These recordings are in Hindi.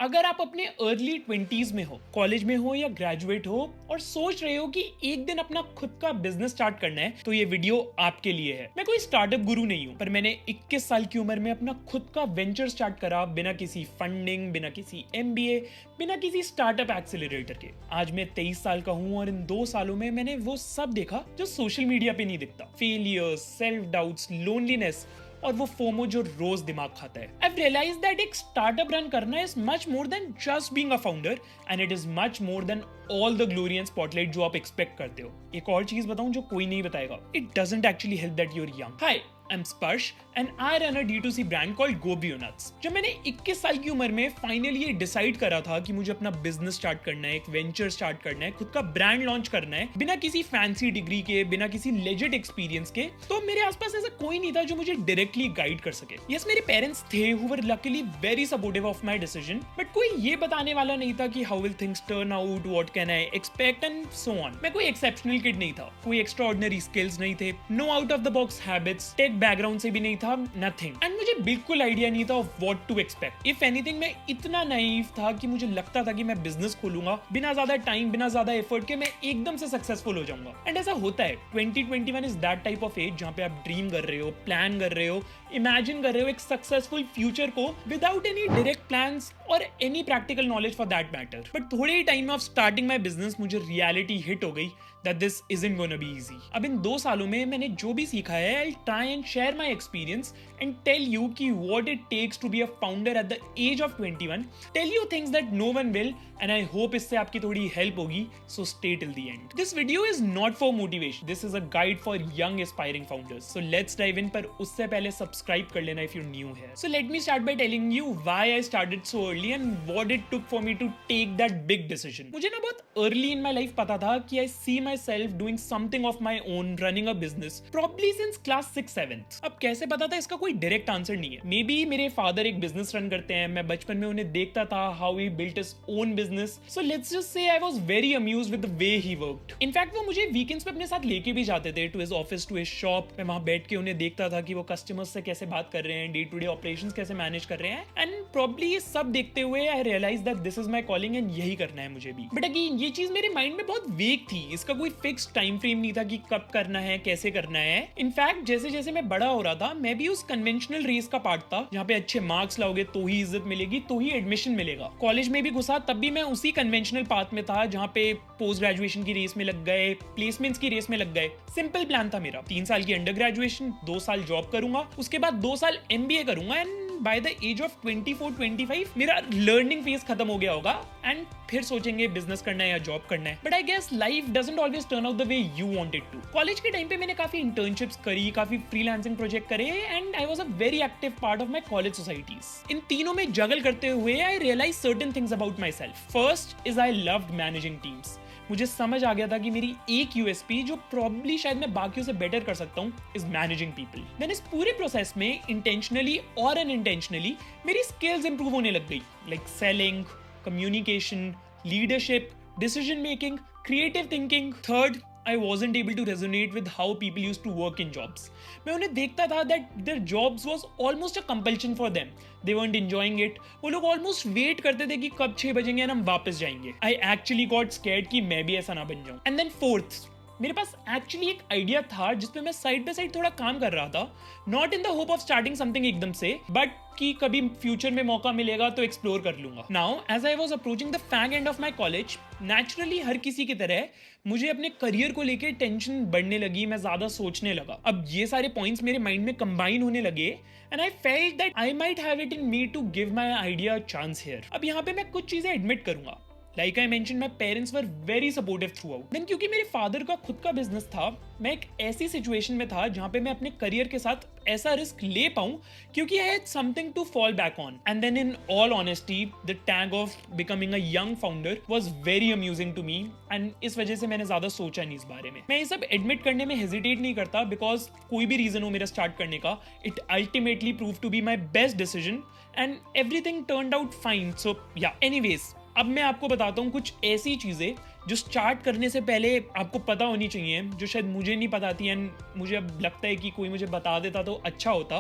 अगर आप अपने अर्ली 20s में हो, कॉलेज में हो या ग्रेजुएट हो और सोच रहे हो कि एक दिन अपना खुद का बिजनेस स्टार्ट करना है, तो ये वीडियो आपके लिए है। मैं कोई स्टार्टअप गुरु नहीं हूं, पर मैंने 21 साल की उम्र में अपना खुद का वेंचर स्टार्ट करा बिना किसी फंडिंग, बिना किसी एमबीए, बिना किसी स्टार्टअप एक्सेलरेटर के। आज मैं 23 साल का हूं और इन 2 सालों में मैंने वो सब देखा जो सोशल मीडिया पे नहीं दिखता। फेलियर्स, सेल्फ डाउट्स, लोनलीनेस और वो फोमो जो रोज दिमाग खाता है। I've realized that एक स्टार्टअप रन करना is much more than just being a founder and it is much more than all the glory and spotlight जो आप एक्सपेक्ट करते हो। एक और चीज बताऊं जो कोई नहीं बताएगा, it doesn't actually help that you're young. Hi, I am Sparsh and I run a D2C brand called Gobio nuts. जब मैंने 21 साल की उम्र में फाइनली ये डिसाइड करा था कि मुझे अपना बिजनेस स्टार्ट करना है, एक वेंचर स्टार्ट करना है, खुद का ब्रांड लॉन्च करना है, बिना किसी फैंसी डिग्री के, बिना किसी लेजिट एक्सपीरियंस के, तो मेरे आसपास ऐसा कोई नहीं था जो मुझे डायरेक्टली गाइड कर सके। यस, मेरे पेरेंट्स थे who were luckily very supportive of my decision, but कोई ये बताने वाला नहीं था कि how will things turn out, what can I expect and so on. मैं कोई एक्सेप्शनल किड नहीं था, कोई एक्स्ट्राऑर्डिनरी स्किल्स नहीं थे, no out of the box habits, tech background से भी नहीं था, नथिंग। एंड मुझे बिल्कुल आइडिया नहीं था of what to expect. If anything, मैं इतना नाइव था कि मुझे लगता था कि मैं बिजनेस खोलूंगा बिना ज्यादा टाइम, बिना ज्यादा एफर्ट के, मैं एकदम से सक्सेसफुल हो जाऊंगा। एंड ऐसा होता है। 2021 is that type of age जहां पे आप ड्रीम कर रहे हो, प्लान कर रहे हो, इमेजिन कर रहे हो एक सक्सेसफुल फ्यूचर को विदाउट एनी डायरेक्ट प्लान्स और any practical knowledge for that matter. But थोड़े ही time of starting my business मुझे रियलिटी हिट हो गई that this isn't gonna be easy. अब इन 2 सालों में मैंने जो भी सीखा है, I'll try and share my experience and tell you कि what it takes to be a founder at the age of 21. Tell you things that no one will, and I hope इससे आपकी थोड़ी help होगी. So stay till the end. This video is not for motivation. This is a guide for young aspiring founders. So let's dive in. पर उससे पहले subscribe कर लेना if you're new here. So let me start by telling you why I started so early and what it took for me to take that big decision. मुझे ना बहुत early in my life पता था कि I see myself doing something of my own, running a business, probably since class 6-7th. अब कैसे पता था, इसका कोई डायरेक्ट आंसर नहीं है। मे बी मेरे फादर एक बिजनेस रन करते हैं, मैं बचपन में उन्हें देखता था how he built his own business, so let's just say I was very amused with the way he worked. In fact वो मुझे वीकेंड्स पे अपने साथ लेके भी जाते थे to his office, to his shop. मैं वहां बैठ के उन्हें देखता था कि वो कस्टमर्स से कैसे बात कर रहे हैं, डे टू डे ऑपरेशंस कैसे मैनेज कर रहे हैं, एंड प्रॉब्ली ये सब देखते हुए I realise that this is my calling and यही करना है मुझे भी। बट अगेन ये चीज मेरे माइंड में बहुत वेग थी, इसका कोई फिक्स टाइम फ्रेम नहीं था कि कब करना है, कैसे करना है। इनफैक्ट जैसे जैसे मैं बड़ा हो रहा था, मैं भी उस कन्वेंशनल रेस का पार्ट था जहाँ पे अच्छे मार्क्स लाओगे तो ही इज्जत मिलेगी, तो ही एडमिशन मिलेगा। कॉलेज में भी घुसा तब भी मैं उसी कन्वेंशनल पाथ में था जहाँ पे पोस्ट ग्रेजुएशन की रेस में लग गए, प्लेसमेंट्स की रेस में लग गए। सिंपल प्लान था मेरा, 3 साल की अंडर ग्रेजुएशन, 2 साल जॉब करूंगा, उसके बाद 2 साल MBA करूंगा and by the age of 24-25 मेरा लर्निंग फेज खत्म हो गया होगा एंड फिर सोचेंगे बिजनेस करना है या जॉब करना है। But I guess life doesn't always turn out the way you wanted to. College के टाइम पे मैंने काफी इंटर्नशिप्स करी, काफी फ्रीलांसिंग प्रोजेक्ट करे and I was a very active part of my college societies. इन तीनों में जगल करते हुए I realise certain things about myself. First is I loved managing teams. मुझे समझ आ गया था कि मेरी एक यूएसपी जो प्रॉब्ली शायद मैं बाकियों से बेटर कर सकता हूँ इज मैनेजिंग पीपल। देन इस पूरे प्रोसेस में इंटेंशनली और अनइंटेंशनली मेरी स्किल्स इंप्रूव होने लग गई, like selling, communication, leadership, decision making, creative thinking. Third, I wasn't able to resonate with how people used to work in jobs. मैं उन्हें देखता था that their jobs was almost a compulsion for them. They weren't enjoying it. वो लोग almost wait करते थे कि कब 6 बजेंगे और हम वापस जाएंगे. I actually got scared कि मैं भी ऐसा ना बन जाऊं. And then fourth, मेरे पास एक्चुअली एक आइडिया था जिसपे मैं साइड बाय साइड थोड़ा काम कर रहा था, not in the hope of starting something एकदम से, बट कि कभी फ्यूचर में मौका मिलेगा तो एक्सप्लोर कर लूंगा। Now as I was approaching the fag end of my college, naturally हर किसी की तरह मुझे अपने करियर को लेकर टेंशन बढ़ने लगी, मैं ज्यादा सोचने लगा। अब ये सारे पॉइंट्स मेरे माइंड में कंबाइन होने लगे and I felt that I might have it in me to give my idea a chance here. अब यहाँ पे मैं कुछ चीजें एडमिट करूंगा। Like I mentioned, my parents were very supportive throughout. Then क्योंकि मेरे फादर का खुद का बिजनेस था, मैं एक ऐसी सिचुएशन में था जहाँ पे मैं अपने करियर के साथ ऐसा रिस्क ले पाऊं क्योंकि I had something to fall back on. And then in all honesty, the tag of becoming a young founder was very amusing to me. And इस वजह से मैंने ज्यादा सोचा नहीं इस बारे में। मैं ये सब एडमिट करने में हेजिटेट नहीं करता बिकॉज कोई भी रीजन हो मेरा स्टार्ट करने का, it ultimately prove to be my best decision and everything turned out fine. So yeah anyways, अब मैं आपको बताता हूँ कुछ ऐसी चीजें जो स्टार्ट करने से पहले आपको पता होनी चाहिए, जो शायद मुझे नहीं पता थी एंड मुझे अब लगता है कि कोई मुझे बता देता तो अच्छा होता।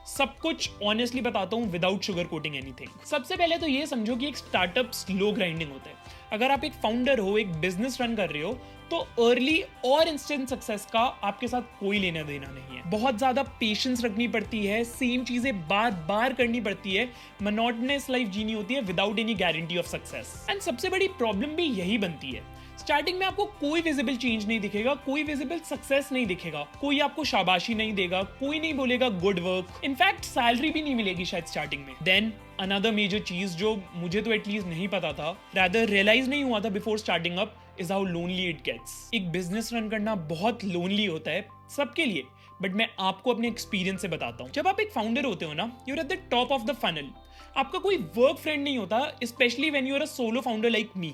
सब कुछ ऑनेस्टली बताता हूँ विदाउट शुगर कोटिंग एनीथिंग। सबसे पहले तो ये समझो कि एक स्टार्टअप स्लो ग्राइंडिंग होता है। अगर आप एक फाउंडर हो, एक बिजनेस रन कर रहे हो, तो अर्ली और इंस्टेंट सक्सेस का आपके साथ कोई लेना देना नहीं है। बहुत ज्यादा पेशेंस रखनी पड़ती है, सेम चीजें बार बार करनी पड़ती है, मोनोटोनस लाइफ जीनी होती है without any guarantee of success. And सबसे बड़ी प्रॉब्लम भी यही बनती है, स्टार्टिंग में आपको कोई विजिबल चेंज नहीं दिखेगा, कोई विजिबल सक्सेस नहीं दिखेगा, कोई आपको शाबाशी नहीं देगा, कोई नहीं बोलेगा गुड वर्क, इनफैक्ट सैलरी भी नहीं मिलेगी शायद स्टार्टिंग में। देन अनदर मेजर चीज जो मुझे तो एटलीस्ट नहीं पता था, रादर रियलाइज नहीं हुआ था before starting up, is how lonely it gets. एक बिजनेस रन करना बहुत लोनली होता है सबके लिए, बट मैं आपको अपने एक्सपीरियंस से बताता हूँ। जब आप एक फाउंडर होते हो ना, you're at the top of the funnel. आपका कोई वर्क फ्रेंड नहीं होता, specially when you are a solo founder like me.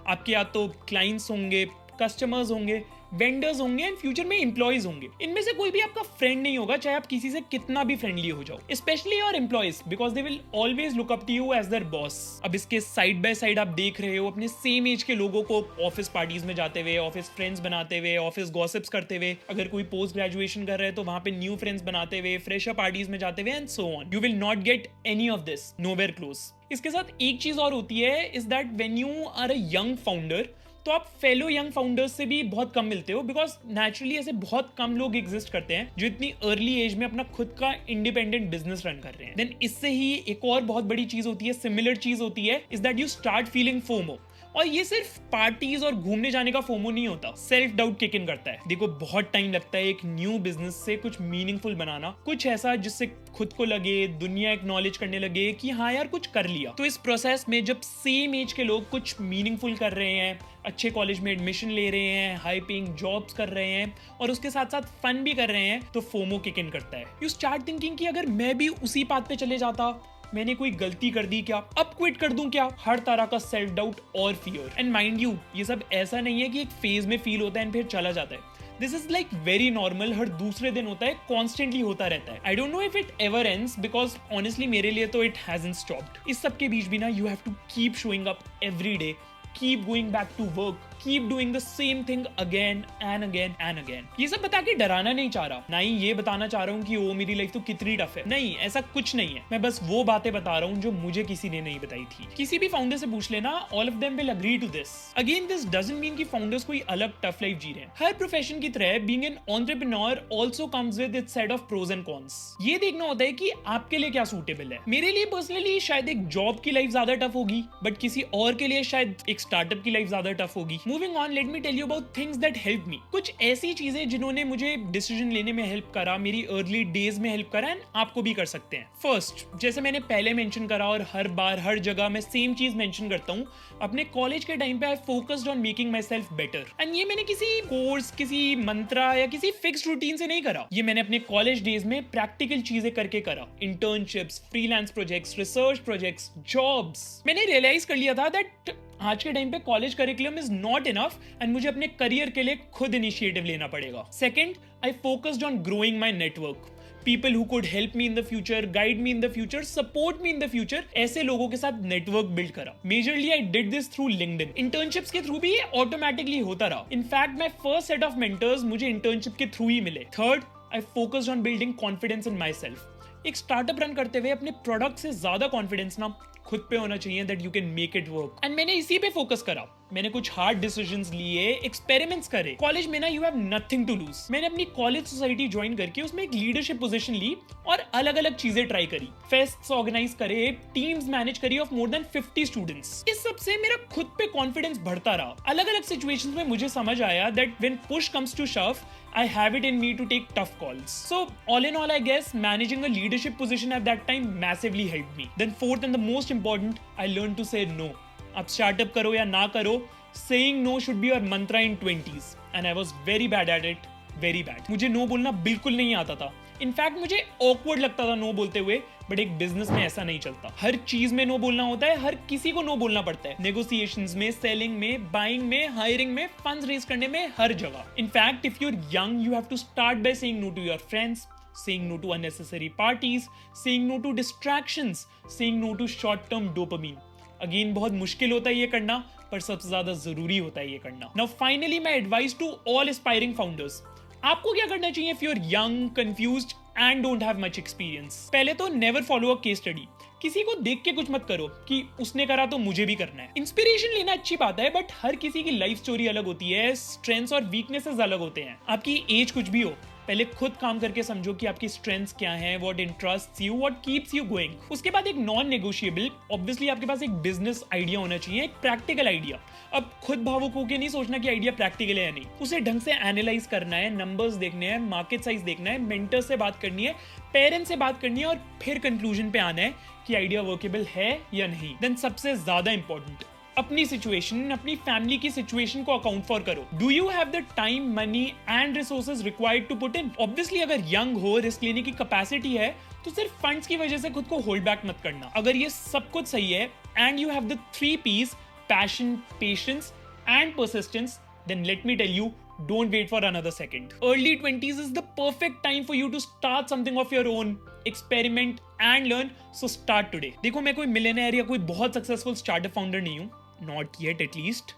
आपके या तो क्लाइंट्स होंगे, कस्टमर्स होंगे, वेंडर्स होंगे एंड फ्यूचर में एम्प्लॉयज होंगे। इनमें से कोई भी आपका फ्रेंड नहीं होगा, चाहे आप किसी से कितना भी फ्रेंडली हो जाओ, specially your employees, because they will always look up to you as their boss. अब इसके साइड बाय साइड आप देख रहे हो अपने सेम एज के लोगों को ऑफिस पार्टीज में जाते हुए, ऑफिस फ्रेंड्स बनाते हुए, ऑफिस गॉसिप्स करते हुए, अगर कोई पोस्ट ग्रेजुएशन कर रहे हैं तो वहां पे न्यू फ्रेंड्स बनाते हुए, फ्रेशर पार्टीज में जाते हुए and so on. You will not get any of this, nowhere close. इसके साथ एक चीज और होती है, is that when you are a young founder, तो आप फेलो यंग फाउंडर्स से भी बहुत कम मिलते हो, बिकॉज नेचुरली ऐसे बहुत कम लोग एग्जिस्ट करते हैं जो इतनी अर्ली एज में अपना खुद का इंडिपेंडेंट बिजनेस रन कर रहे हैं। देन इससे ही एक और बहुत बड़ी चीज होती है, सिमिलर चीज होती है, is that you start feeling FOMO. और ये सिर्फ पार्टीज और घूमने जाने का फोमो नहीं होता, सेल्फ डाउट किक इन करता है। देखो बहुत टाइम लगता है एक न्यू बिजनेस से कुछ मीनिंगफुल बनाना, कुछ ऐसा जिससे खुद को लगे, दुनिया एक्नॉलेज करने लगे कि हाँ यार कुछ कर लिया। तो इस प्रोसेस में जब सेम एज के लोग कुछ मीनिंगफुल कर रहे हैं, अच्छे कॉलेज में एडमिशन ले रहे हैं, हाई पेइंग जॉब्स कर रहे हैं और उसके साथ साथ फन भी कर रहे हैं, तो फोमो किक इन करता है। यू स्टार्ट थिंकिंग कि अगर मैं भी उसी पाथ पे चले जाता, मैंने कोई गलती कर दी क्या, अब क्विट कर दूं क्या, हर तरह का सेल्फ डाउट और फियर। एंड माइंड यू, ये सब ऐसा नहीं है कि एक फेज में फील होता है एंड फिर चला जाता है। This is like very normal, हर दूसरे दिन होता है, कॉन्स्टेंटली होता रहता है। I don't know if it ever ends, because honestly मेरे लिए तो इट हैजंट स्टॉप्ड। इस सब के बीच भी ना you have to keep showing up every day, keep going back to work, keep doing the same thing again and again and again। ये सब बता के डराना नहीं चाह रहा, ना ही ये बताना चाह रहा हूँ कि ओ मेरी लाइफ तो कितनी टफ है, नहीं ऐसा कुछ नहीं है। मैं बस वो बातें बता रहा हूँ जो मुझे किसी ने नहीं बताई थी। किसी भी फाउंडर से पूछ लेना, all of them will agree to this. Again this doesn't mean कि फाउंडर्स कोई अलग टफ लाइफ जी रहे हैं। हर प्रोफेशन की तरह being an entrepreneur also comes with its set of pros and cons. ये देखना होता है कि आपके लिए क्या सूटेबल है। मेरे लिए पर्सनली शायद एक जॉब की लाइफ ज्यादा टफ होगी, बट किसी और के लिए शायद एक स्टार्टअप की लाइफ ज्यादा टफ होगी। Moving on, let me tell you about things that help me. कुछ ऐसी चीजें जिन्होंने मुझे डिसीजन लेने में हेल्प करा, मेरी अर्ली डेज में हेल्प करा, एंड आपको भी कर सकते हैं। फर्स्ट, जैसे मैंने पहले मेंशन करा और हर बार हर जगह मैं सेम चीज मेंशन करता हूँ, अपने कॉलेज के टाइम पे I focused on making my self better. And ये मैंने किसी कोर्स, किसी मंत्रा या किसी फिक्स्ड रूटीन से नहीं करा, ये मैंने अपने कॉलेज डेज में प्रैक्टिकल चीजें करके करा। Internships, freelance projects, research projects, jobs. मैंने रियलाइज कर लिया था दैट आज के टाइम पे college curriculum is not enough and मुझे अपने करियर के लिए खुद इनिशिएटिव लेना पड़ेगा। Second, I focused on growing my network, people who could help me in the future, guide me in the future, support me in the future. ऐसे लोगों के साथ नेटवर्क बिल्ड करा। Majorly I did this through LinkedIn. Internships के थ्रू भी ये ऑटोमेटिकली होता रहा। In fact my first set of mentors मुझे इंटर्नशिप के थ्रू ही मिले। Third, I focused on building confidence in my self. एक स्टार्टअप रन करते हुए अपने प्रोडक्ट से ज्यादा कॉन्फिडेंस ना खुद पे होना चाहिए, that you can make it work. And मैंने इसी पे फोकस करा। मैंने कुछ हार्ड डिसीजंस लिए, एक्सपेरिमेंट्स करे। कॉलेज में ना you have nothing to lose. मैंने अपनी कॉलेज सोसाइटी ज्वाइन करके उसमें एक लीडरशिप पोजीशन ली और अलग अलग चीजें ट्राई करी। फेस्ट्स ऑर्गेनाइज करे, टीम्स मैनेज करी ऑफ मोर देन 50 स्टूडेंट्स। इस सब से मेरा खुद पे कॉन्फिडेंस बढ़ता रहा। अलग अलग सिचुएशंस में मुझे समझ आया that when push comes to shove, I have it in me to take tough calls. So all in all, I guess managing a leadership position at that time massively helped me. Then fourth and the most important, I learned to say no. आप startup करो या ना करो, saying no should be your mantra in 20s. And I was very bad at it, very bad. मुझे no बोलना बिल्कुल नहीं आता था। इनफैक्ट मुझे ऑकवर्ड लगता था नो बोलते हुए, बट एक बिजनेस में ऐसा नहीं चलता। हर चीज में नो बोलना होता है, हर किसी को नो बोलना पड़ता है। नेगोशिएशंस में, सेलिंग में, बाइंग में, हायरिंग में, फंड्स रेज करने में, हर जगह। In fact if you are young, you have to start by saying no to your friends, saying no to unnecessary parties, saying no to distractions, saying no to short term dopamine. Again बहुत मुश्किल होता है ये करना, पर सबसे ज्यादा जरूरी होता है ये करना। Now finally my advice to all aspiring founders, आपको क्या करना चाहिए if you are young, confused and don't have much experience. पहले तो never follow a case study. किसी को देख के कुछ मत करो कि उसने करा तो मुझे भी करना है. इंस्पिरेशन लेना अच्छी बात है, बट हर किसी की लाइफ स्टोरी अलग होती है, स्ट्रेंथ्स और वीकनेसेस अलग होते हैं. आपकी एज कुछ भी हो, पहले खुद काम करके समझो कि आपकी स्ट्रेंथ्स क्या हैं, what interests you, what keeps you going. उसके बाद एक नॉन नेगोशिएबल, ऑब्वियसली आपके पास एक बिजनेस आइडिया होना चाहिए, एक प्रैक्टिकल आइडिया. अब खुद भावुक होकर नहीं सोचना कि आइडिया प्रैक्टिकल है या नहीं. उसे ढंग से एनालाइज करना है, नंबर्स देखने हैं, मार्केट साइज देखना है, मेंटर से बात करनी है, पेरेंट्स से बात करनी है और फिर कंक्लूजन पे आना है कि आइडिया वर्केबल है या नहीं. देन सबसे ज्यादा इंपॉर्टेंट, अपनी सिचुएशन, अपनी फैमिली की सिचुएशन को अकाउंट फॉर करो. Do you have the time, money and resources required to put in. Obviously अगर यंग हो, रिस्क लेने की कैपेसिटी है, तो सिर्फ फंड्स की वजह से खुद को होल्ड बैक मत करना. अगर ये सब कुछ सही है and you have the 3 P's, passion, patience and persistence, then let me tell you, don't wait for another second. Early 20s is the perfect time for you to start something of your own, experiment and learn. So start today. देखो, मैं कोई मिलियनेयर या कोई बहुत सक्सेसफुल स्टार्टअप फाउंडर नहीं हूँ, not yet at least.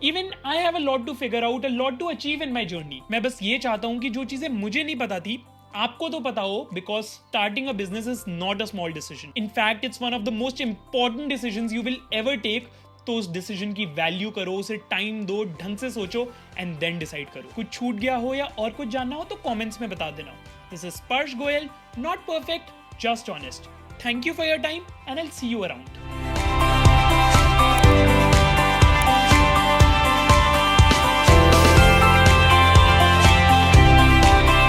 Even I have a lot to figure out, a lot to achieve in my journey. मैं बस ये चाहता हूँ कि जो चीजें मुझे नहीं पता थी, आपको तो पता हो, because starting a business is not a small decision. In fact it's one of the most important decisions you will ever take. तो उस डिसीजन की वैल्यू करो, उसे टाइम दो, ढंग से सोचो एंड देन डिसाइड करो. कुछ छूट गया हो या और कुछ जानना हो तो कमेंट्स में बता देना. दिस इज स्पर्श Goyal, not perfect, just honest. Thank you for your time and I will see you around.